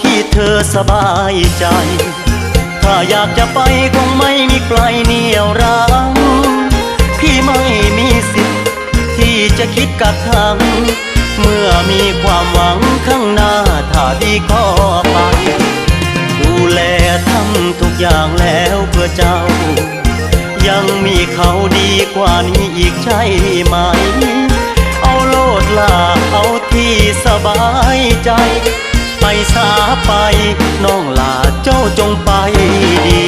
ที่เธอสบายใจถ้าอยากจะไปคงไม่มีใครเหนี่ยวรั้งพี่ไม่มีสิทธิ์ที่จะคิดกักขังเมื่อมีความหวังข้างหน้าถ้าดีก็ไปดูแลทำทุกอย่างแล้วเพื่อเจ้ายังมีเขาดีกว่านี้อีกใช่ไหมเอาโลดล่ะเอาที่สบายใจไปสาไปน้องลาเจ้าจงไปดี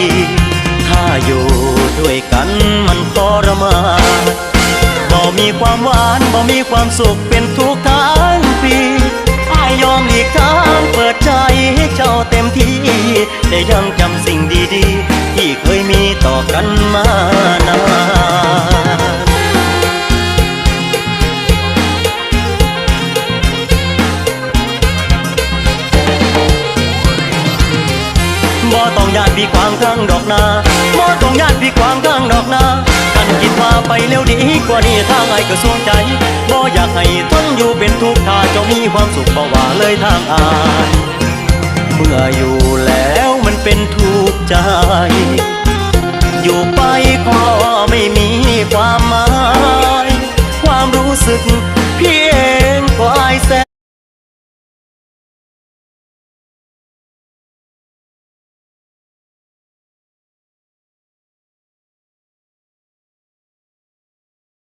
ถ้าอยู่ด้วยกันมันทรมานบ่มีความหวานบ่มีความสุขเป็นทุกข์ทั้งปีอ้ายยอมหลีกทางเปิดใจให้เจ้าเต็มที่ได้ยังจำสิ่งดีๆที่เคยมีต่อกันมานานบ่ต้องญาติพี่ขวางทางดอกนาบ่ต้องญาติพี่ขวางทางดอกนากันคิดว่าไปเร็วดีกว่านี้ทางไอ้ก็สวงใจบ่อยากให้ทนอยู่เป็นทุกข์ถ้าเจ้ามีความสุขบ่ว่าเลยทางอายเมื่ออยู่แล้วมันเป็นทุกข์ใจอยู่ไปขอ